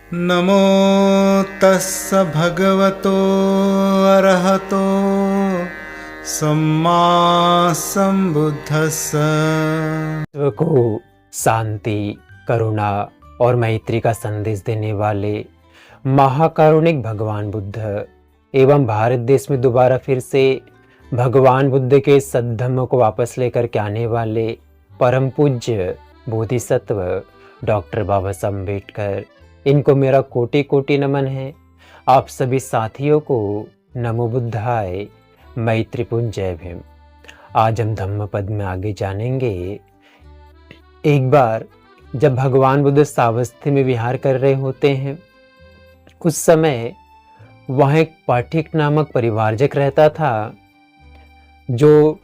नमो तस्स भगवतो अरहतो सम्मा संबुद्धस्स। विश्व को शांति, करुणा और मैत्री का संदेश देने वाले महाकारुणिक भगवान बुद्ध एवं भारत देश में दोबारा फिर से भगवान बुद्ध के सद्धम्म को वापस लेकर के आने वाले परम पूज्य बोधिसत्व डॉक्टर बाबा साहब अम्बेडकर, इनको मेरा कोटि कोटि नमन है। आप सभी साथियों को नमो बुद्धाय, मैत्रीपूर्ण जय भीम। आज हम धम्म पद में आगे जानेंगे। एक बार जब भगवान बुद्ध सावस्थी में विहार कर रहे होते हैं, उस समय वहाँ एक पाठिक नामक परिवारजक रहता था, जो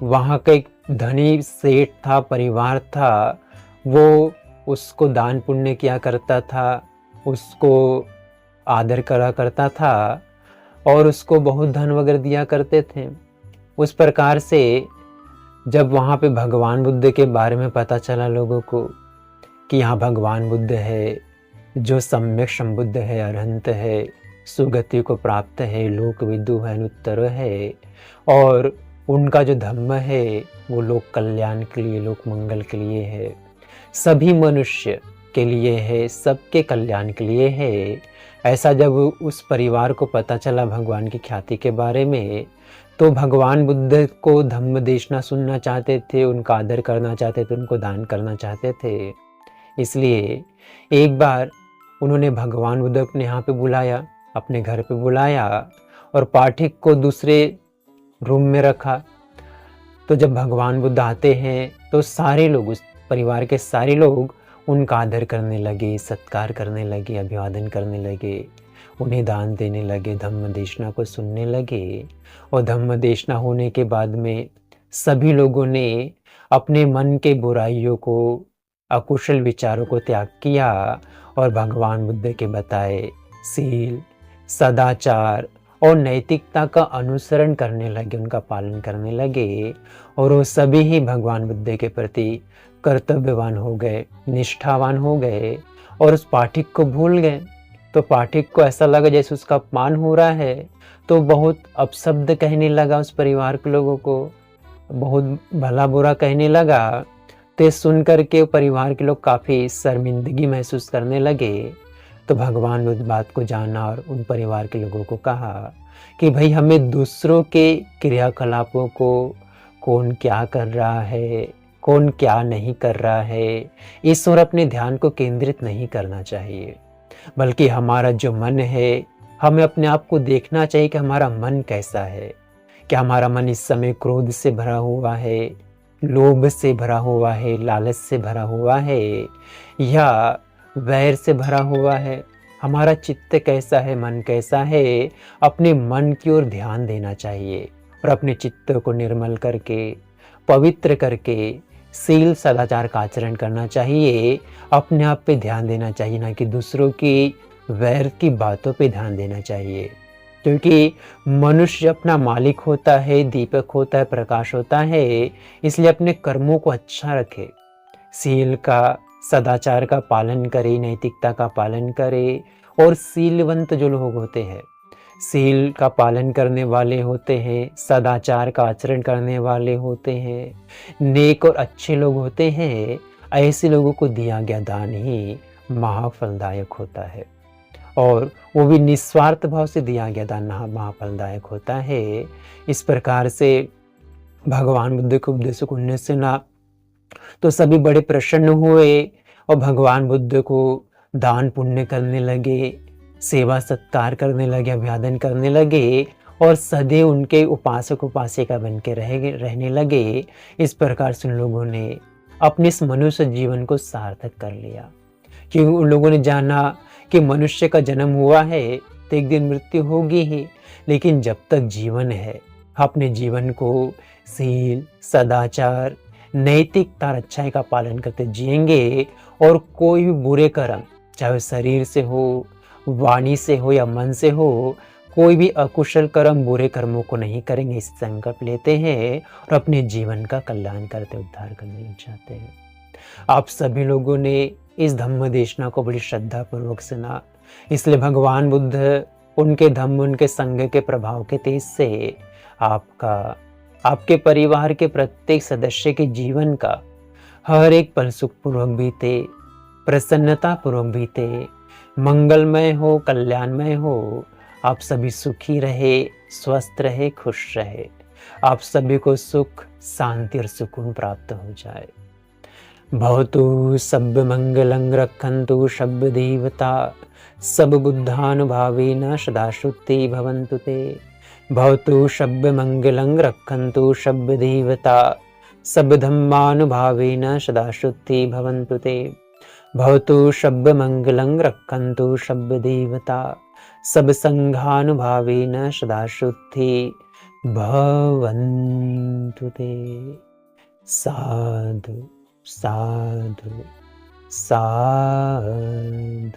वहाँ का एक धनी सेठ था, परिवार था। वो उसको दान पुण्य किया करता था, उसको आदर करा करता था और उसको बहुत धन वगैरह दिया करते थे। उस प्रकार से जब वहाँ पे भगवान बुद्ध के बारे में पता चला लोगों को कि यहाँ भगवान बुद्ध है, जो सम्यक संबुद्ध है, अरहंत है, सुगति को प्राप्त है, लोक विदु है, अनुत्तर है, और उनका जो धम्म है वो लोक कल्याण के लिए, लोक मंगल के लिए है, सभी मनुष्य के लिए है, सबके कल्याण के लिए है। ऐसा जब उस परिवार को पता चला भगवान की ख्याति के बारे में, तो भगवान बुद्ध को धम्म देशना सुनना चाहते थे, उनका आदर करना चाहते थे, उनको दान करना चाहते थे। इसलिए एक बार उन्होंने भगवान बुद्ध अपने यहाँ पे बुलाया, अपने घर पे बुलाया और पाठिक को दूसरे रूम में रखा। तो जब भगवान बुद्ध आते हैं तो सारे लोग, उस परिवार के सारे लोग उनका आदर करने लगे, सत्कार करने लगे, अभिवादन करने लगे, उन्हें दान देने लगे, धम्म देशना को सुनने लगे। और धम्म देशना होने के बाद में सभी लोगों ने अपने मन के बुराइयों को, अकुशल विचारों को त्याग किया और भगवान बुद्ध के बताए सील, सदाचार और नैतिकता का अनुसरण करने लगे, उनका पालन करने लगे। और वो सभी ही भगवान बुद्ध के प्रति कर्तव्यवान हो गए, निष्ठावान हो गए और उस पाठिक को भूल गए। तो पाठिक को ऐसा लगा जैसे उसका अपमान हो रहा है, तो बहुत अपशब्द कहने लगा, उस परिवार के लोगों को बहुत भला बुरा कहने लगा। तो सुन करके परिवार के लोग काफ़ी शर्मिंदगी महसूस करने लगे। तो भगवान ने उस बात को जाना और उन परिवार के लोगों को कहा कि भाई, हमें दूसरों के क्रियाकलापों को, कौन क्या कर रहा है, कौन क्या नहीं कर रहा है, इस ओर अपने ध्यान को केंद्रित नहीं करना चाहिए, बल्कि हमारा जो मन है, हमें अपने आप को देखना चाहिए कि हमारा मन कैसा है। क्या हमारा मन इस समय क्रोध से भरा हुआ है, लोभ से भरा हुआ है, लालच से भरा हुआ है, या वैर से भरा हुआ है? हमारा चित्त कैसा है, मन कैसा है? अपने मन की ओर ध्यान देना चाहिए और अपने चित्त को निर्मल करके, पवित्र करके, सील सदाचार का आचरण करना चाहिए। अपने आप पे ध्यान देना चाहिए, ना कि दूसरों की वैर की बातों पे ध्यान देना चाहिए। क्योंकि मनुष्य अपना मालिक होता है, दीपक होता है, प्रकाश होता है। इसलिए अपने कर्मों को अच्छा रखे, सील का, सदाचार का पालन करे, नैतिकता का पालन करे। और सीलवंत जो लोग होते हैं, सील का पालन करने वाले होते हैं, सदाचार का आचरण करने वाले होते हैं, नेक और अच्छे लोग होते हैं, ऐसे लोगों को दिया गया दान ही महाफलदायक होता है। और वो भी निस्वार्थ भाव से दिया गया दान महाफलदायक होता है। इस प्रकार से भगवान बुद्ध के उपदेश को उन्हें सुना तो सभी बड़े प्रसन्न हुए और भगवान बुद्ध को दान पुण्य करने लगे, सेवा सत्कार करने लगे, अभिवादन करने लगे और सदैव उनके उपासक उपासिका बन के रहने लगे। इस प्रकार से उन लोगों ने अपने इस मनुष्य जीवन को सार्थक कर लिया, क्योंकि उन लोगों ने जाना कि मनुष्य का जन्म हुआ है तो एक दिन मृत्यु होगी ही, लेकिन जब तक जीवन है अपने जीवन को सील, सदाचार, नैतिकता, अच्छाई का पालन करते जिएंगे और कोई भी बुरे कर्म, चाहे शरीर से हो, वाणी से हो या मन से हो, कोई भी अकुशल कर्म, बुरे कर्मों को नहीं करेंगे। इस संकल्प लेते हैं और अपने जीवन का कल्याण करते, उद्धार करना चाहते हैं। आप सभी लोगों ने इस धम्म देशना को बड़ी श्रद्धा पूर्वक सुना। इसलिए भगवान बुद्ध उनके धम्म, उनके संग के प्रभाव के तेज से आपका, आपके परिवार के प्रत्येक सदस्य के जीवन का हर एक पल सुखपूर्वक बीते, प्रसन्नता पूर्वक बीते, मंगलमय हो, कल्याणमय हो। आप सभी सुखी रहे, स्वस्थ रहे, खुश रहे। आप सभी को सुख, शांति और सुकून प्राप्त हो जाए। भवतु सब मंगलं रक्षन्तु शब्द देवता सब बुद्धानुभावेन सदा शुद्धि भवन्तु ते। भवतु शब्द मंगलं रक्षन्तु शब्द देवता सब धम्मानुभावेन सदा शुद्धि भवन्तु ते। भवतु शब्द मंगलं रक्षन्तु शब्द देवता सब संघानुभावेन सदा शुद्धि भवन्तु ते। साधु साधु साधु।